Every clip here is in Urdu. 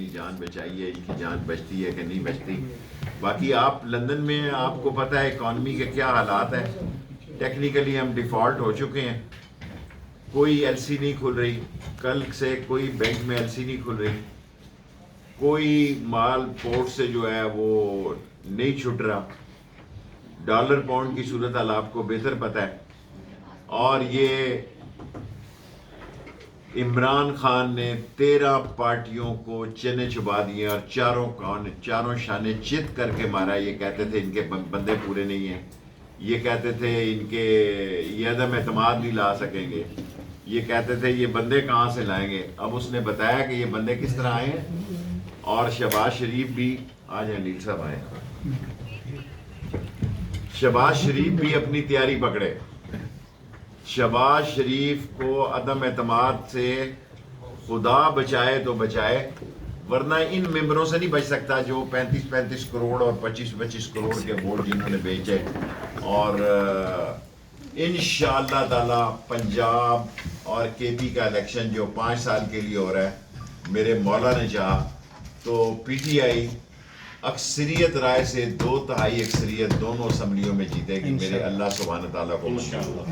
اپنی جان بچائی ہے، ان کی جان بچتی ہے کہ نہیں بچتی. باقی آپ لندن میں آپ کو پتہ ہے اکانومی کے کیا حالات ہیں. ٹیکنیکلی ہم ڈیفالٹ ہو چکے ہیں، کوئی ایل سی نہیں کھل رہی، کل سے کوئی بینک میں ایل سی نہیں کھل رہی، کوئی مال پورٹ سے جو ہے وہ نہیں چھٹ رہا. ڈالر پاؤنڈ کی صورت حال آپ کو بہتر پتہ ہے. اور یہ عمران خان نے 13 پارٹیوں کو چنے چبا دیے اور چاروں شانے چت کر کے مارا. یہ کہتے تھے ان کے بندے پورے نہیں ہیں، یہ کہتے تھے ان کے یہ عدم اعتماد نہیں لا سکیں گے، یہ کہتے تھے یہ بندے کہاں سے لائیں گے. اب اس نے بتایا کہ یہ بندے کس طرح آئے ہیں. اور شہباز شریف بھی آ جائیں، نیل صاحب آئے. شہباز شریف بھی اپنی تیاری پکڑے. شہباز شریف کو عدم اعتماد سے خدا بچائے تو بچائے، ورنہ ان ممبروں سے نہیں بچ سکتا جو 35 کروڑ اور 25 کروڑ کے ووٹ جنہوں نے بیچے. اور انشاءاللہ تعالی پنجاب اور کے پی کا الیکشن جو 5 سال کے لیے ہو رہا ہے، میرے مولا نے چاہا تو پی ٹی آئی اکثریت رائے سے 2/3 اکثریت دونوں اسمبلیوں میں جیتے گی، میرے اللہ سبحانہ تعالیٰ کو منظور.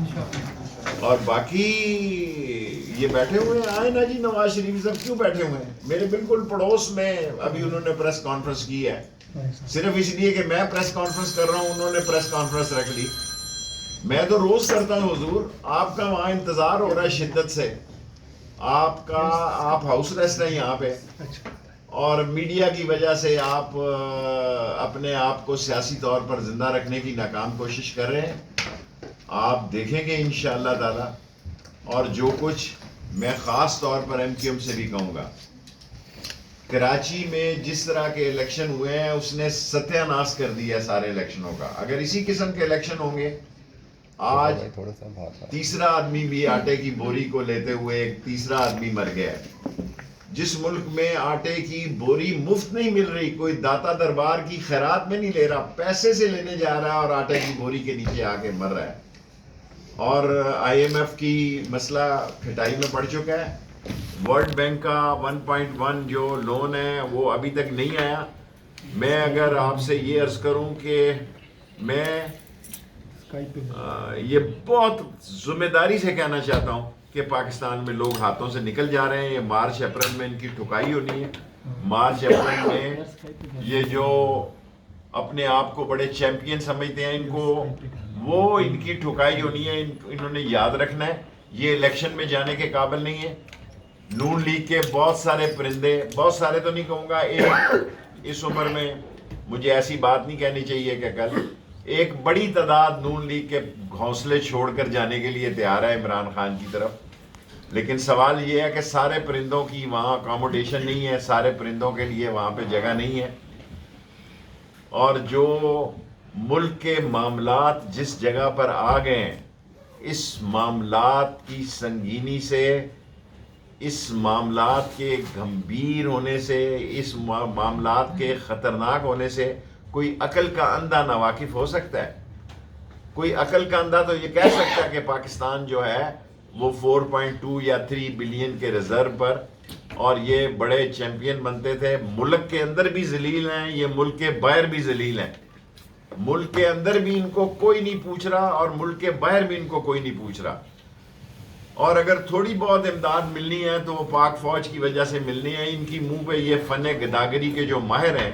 اور باقی یہ بیٹھے ہوئے ہیں، آئے نا جی نواز شریف صاحب کیوں بیٹھے ہوئے ہیں؟ میرے بالکل پڑوس میں ابھی انہوں نے پریس کانفرنس کی ہے، صرف اس لیے کہ میں پریس کانفرنس کر رہا ہوں انہوں نے پریس کانفرنس رکھ لی. میں تو روز کرتا ہوں حضور، آپ کا وہاں انتظار ہو رہا ہے شدت سے. آپ ہاؤس ریسٹ ہیں یہاں پہ، اور میڈیا کی وجہ سے آپ اپنے آپ کو سیاسی طور پر زندہ رکھنے کی ناکام کوشش کر رہے ہیں. آپ دیکھیں گے انشاءاللہ تعالی. اور جو کچھ میں خاص طور پر ایم کیو ایم سے بھی کہوں گا، کراچی میں جس طرح کے الیکشن ہوئے ہیں اس نے ستیہ ناش کر دیا ہے سارے الیکشنوں کا. اگر اسی قسم کے الیکشن ہوں گے، آج تیسرا آدمی بھی آٹے کی بوری کو لیتے ہوئے ایک تیسرا آدمی مر گیا ہے. جس ملک میں آٹے کی بوری مفت نہیں مل رہی، کوئی داتا دربار کی خیرات میں نہیں لے رہا، پیسے سے لینے جا رہا ہے اور آٹے کی بوری کے نیچے آ کے مر رہا ہے. اور آئی ایم ایف کی مسئلہ کھٹائی میں پڑ چکا ہے. ورلڈ بینک کا 1.1 جو لون ہے وہ ابھی تک نہیں آیا. میں اگر آپ سے یہ عرض کروں کہ میں یہ بہت ذمہ داری سے کہنا چاہتا ہوں کہ پاکستان میں لوگ ہاتھوں سے نکل جا رہے ہیں. یہ مارچ اپریل میں ان کی ٹھکائی ہونی ہے. مارچ اپریل میں یہ جو اپنے آپ کو بڑے چیمپئن سمجھتے ہیں، ان کو وہ ان کی ٹھکائی ہونی ہے. انہوں نے یاد رکھنا ہے یہ الیکشن میں جانے کے قابل نہیں ہے. نون لیگ کے بہت سارے پرندے، بہت سارے تو نہیں کہوں گا، ایک اس عمر میں مجھے ایسی بات نہیں کہنی چاہیے کہ کل ایک بڑی تعداد نون لیگ کے گھونسلے چھوڑ کر جانے کے لیے تیار ہے عمران خان کی طرف. لیکن سوال یہ ہے کہ سارے پرندوں کی وہاں اکاموڈیشن نہیں ہے، سارے پرندوں کے لیے وہاں پہ جگہ نہیں ہے. اور جو ملک کے معاملات جس جگہ پر آ گئے ہیں، اس معاملات کی سنگینی سے، اس معاملات کے گھمبیر ہونے سے، اس معاملات کے خطرناک ہونے سے کوئی عقل کا اندھا ناواقف ہو سکتا ہے؟ کوئی عقل کا اندھا تو یہ کہہ سکتا ہے کہ پاکستان جو ہے وہ 4.2 یا 3 بلین کے ریزرو پر، اور یہ بڑے چیمپئن بنتے تھے. ملک کے اندر بھی ذلیل ہیں، یہ ملک کے باہر بھی ذلیل ہیں. ملک کے اندر بھی ان کو کوئی نہیں پوچھ رہا اور ملک کے باہر بھی ان کو کوئی نہیں پوچھ رہا. اور اگر تھوڑی بہت امداد ملنی ہے تو وہ پاک فوج کی وجہ سے ملنی ہے. ان کی منہ پہ یہ فن گداگری کے جو ماہر ہیں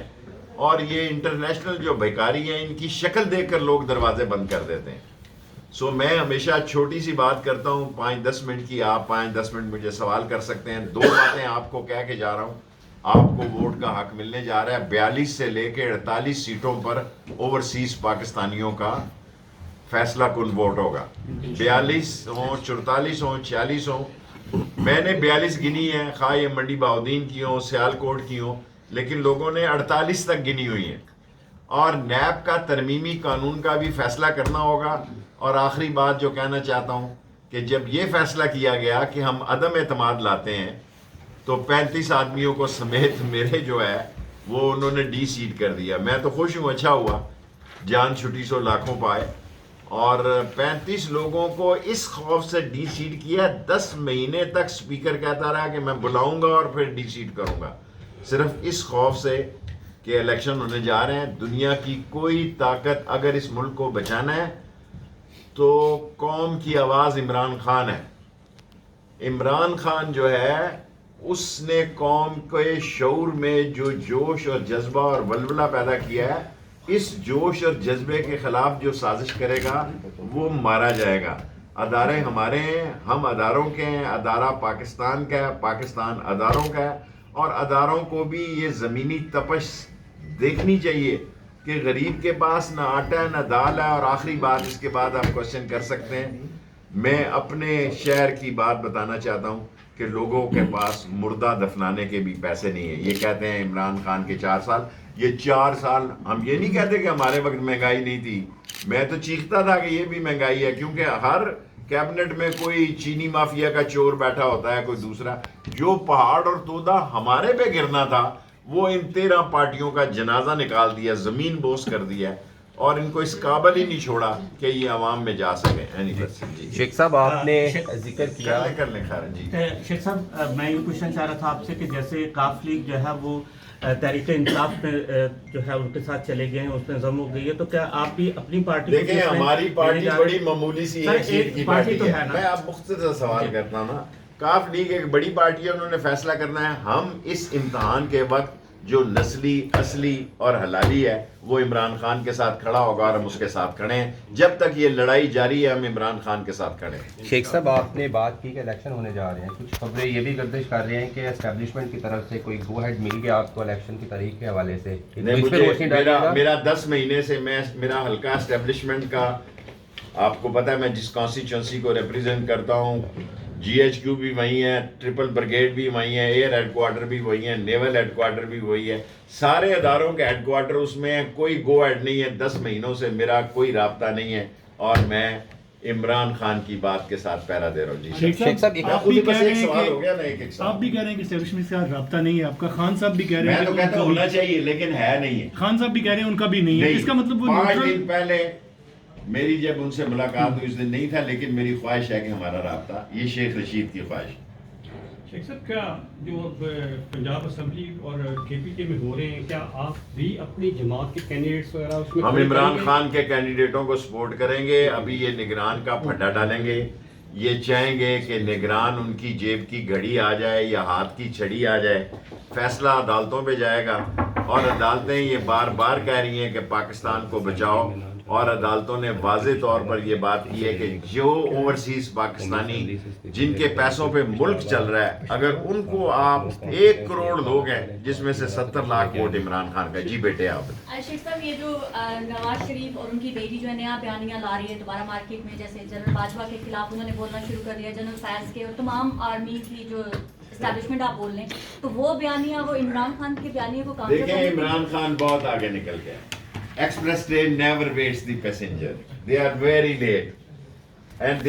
اور یہ انٹرنیشنل جو بھیکاری ہیں، ان کی شکل دیکھ کر لوگ دروازے بند کر دیتے ہیں. سو میں ہمیشہ چھوٹی سی بات کرتا ہوں، 5-10 منٹ کی. آپ 5-10 منٹ مجھے سوال کر سکتے ہیں. 2 باتیں آپ کو کہہ کے جا رہا ہوں. آپ کو ووٹ کا حق ملنے جا رہا ہے. 42 سے لے کے 48 سیٹوں پر اوورسیز پاکستانیوں کا فیصلہ کن ووٹ ہوگا. 42 ہوں، 44 ہوں، 46 ہوں. میں نے 42 گنی ہے، خواہ یہ منڈی بہاؤدین کی ہوں، سیالکوٹ کی ہوں، لیکن لوگوں نے 48 تک گنی ہوئی ہیں. اور نیب کا ترمیمی قانون کا بھی فیصلہ کرنا ہوگا. اور آخری بات جو کہنا چاہتا ہوں کہ جب یہ فیصلہ کیا گیا کہ ہم عدم اعتماد لاتے ہیں تو 35 آدمیوں کو سمیت میرے جو ہے وہ انہوں نے ڈی سیٹ کر دیا. میں تو خوش ہوں، اچھا ہوا، جان چھٹی سو لاکھوں پائے. اور 35 لوگوں کو اس خوف سے ڈی سیٹ کیا. 10 مہینے تک سپیکر کہتا رہا کہ میں بلاؤں گا اور پھر ڈی سیٹ کروں گا. صرف اس خوف سے کہ الیکشن ہونے جا رہے ہیں. دنیا کی کوئی طاقت اگر اس ملک کو بچانا ہے تو قوم کی آواز عمران خان ہے. عمران خان جو ہے اس نے قوم کے شعور میں جو جوش اور جذبہ اور ولولہ پیدا کیا ہے, اس جوش اور جذبے کے خلاف جو سازش کرے گا وہ مارا جائے گا. ادارے ہمارے ہیں, ہم اداروں کے ہیں, ادارہ پاکستان کا ہے, پاکستان اداروں کا ہے, اور اداروں کو بھی یہ زمینی تپش دیکھنی چاہیے کہ غریب کے پاس نہ آٹا ہے نہ دال ہے. اور آخری بات, اس کے بعد آپ کوشچن کر سکتے ہیں, میں اپنے شہر کی بات بتانا چاہتا ہوں کہ لوگوں کے پاس مردہ دفنانے کے بھی پیسے نہیں ہیں. یہ کہتے ہیں عمران خان کے 4 سال, یہ 4 سال ہم یہ نہیں کہتے کہ ہمارے وقت مہنگائی نہیں تھی. میں تو چیختا تھا کہ یہ بھی مہنگائی ہے, کیونکہ ہر کیبنٹ میں کوئی چینی مافیا کا چور بیٹھا ہوتا ہے, کوئی دوسرا. جو پہاڑ اور تودا ہمارے پہ گرنا تھا وہ ان 13 پارٹیوں کا جنازہ نکال دیا, زمین بوس کر دیا, اور ان کو اس قابل ہی نہیں چھوڑا کہ یہ عوام میں جا سکے. شیخ صاحب آپ نے ذکر کیا, کر لیں خیر. جی شیخ صاحب, میں یہ پوچھنا چاہ رہا تھا آپ سے کہ جیسے کاف لیگ جو ہے وہ تحریک انصاف میں جو ہے ان کے ساتھ چلے گئے ہیں, اس میں ضم ہو گئی ہے, تو کیا آپ بھی اپنی پارٹی دیکھیں ہماری پارٹی بڑی معمولی سی ایک سیٹ کی پارٹی تو ہے. میں آپ مختصر سوال کرتا ہوں نا, کاف لیگ ایک بڑی پارٹی ہے, انہوں نے فیصلہ کرنا ہے. ہم اس امتحان کے وقت جو نسلی اصلی اور حلالی ہے وہ عمران خان کے ساتھ کھڑا ہوگا, اور ہم اس کے ساتھ کھڑے ہیں. جب تک یہ لڑائی جاری ہے ہم عمران خان کے ساتھ کھڑے ہیں. شیخ صاحب آپ نے بات کی کہ الیکشن ہونے جا رہے ہیں, کچھ خبریں یہ بھی گردش کر رہے ہیں کہ اسٹیبلشمنٹ کی طرف سے کوئی گو ہیڈ مل گیا آپ کو الیکشن کی تاریخ کے حوالے سے. میرا 10 مہینے سے میرا حلقہ اسٹیبلشمنٹ کا, آپ کو پتا ہے میں جس کانسٹیچوئنسی کو ریپرزینٹ کرتا ہوں, جی ایچ کیو بھی وہی ہے, ٹرپل بریگیڈ بھی وہی ہے, ایئر ہیڈ کوارٹر بھی وہی ہے, نیول ہیڈ کوارٹر بھی وہی ہے, سارے اداروں کے ہیڈ کوارٹر اس میں ہے. کوئی گو ہیڈ نہیں ہے. 10 مہینوں سے میرا کوئی رابطہ نہیں ہے, اور میں عمران خان کی بات کے ساتھ پہرا دے رہا ہوں. جی شیخ صاحب آپ بھی کہہ رہے ہیں کہ اسٹیبلشمنٹ سے رابطہ نہیں ہے آپ کا, خان صاحب بھی کہہ رہے ہیں, میں تو کہتا ہوں ہونا چاہیے لیکن ہے نہیں ہے. خان صاحب بھی کہہ رہے ہیں ان کا بھی نہیں ہے. اس کا مطلب 5 دن پہلے میری جب ان سے ملاقات ہوئی اس دن نہیں تھا, لیکن میری خواہش ہے کہ ہمارا رابطہ, یہ شیخ رشید کی خواہش. شیخ صاحب, کیا جو پنجاب اسمبلی اور کے پی کے میں ہو رہے ہیں, کیا آپ بھی اپنی جماعت کے کینڈیڈیٹس وغیرہ اس میں؟ ہم عمران خان کے کینڈیڈیٹوں کو سپورٹ کریں گے. ابھی یہ نگران کا پھڈا ڈالیں گے, یہ چاہیں گے کہ نگران ان کی جیب کی گھڑی آ جائے یا ہاتھ کی چھڑی آ جائے. فیصلہ عدالتوں پہ جائے گا, اور عدالتیں یہ بار بار کہہ رہی ہیں کہ پاکستان کو بچاؤ, اور عدالتوں نے واضح طور پر یہ بات کی ہے کہ جو اوورسیز پاکستانی جن کے پیسوں پہ ملک چل رہا ہے, اگر ان کو آپ 1 کروڑ لوگ ہیں جس میں سے 70 لاکھ ووٹ عمران خان کا. جی بیٹے آپ. شیخ صاحب, یہ جو نواز شریف اور ان کی بیٹی جو ہے نیا بیانیہ لا رہی ہے دوبارہ مارکیٹ میں, جیسے جنرل باجوہ کے خلاف انہوں نے بولنا شروع کر دیا, جنرل فیض کے, اور تمام آرمی کی جو اسٹیبلشمنٹ آپ بول رہے ہیں, تو وہ بیانیہ, وہ عمران خان کے بیانیہ کو کام دیکھیں عمران خان بہت آگے نکل گیا. Express train never waits the passenger. They are very late. And they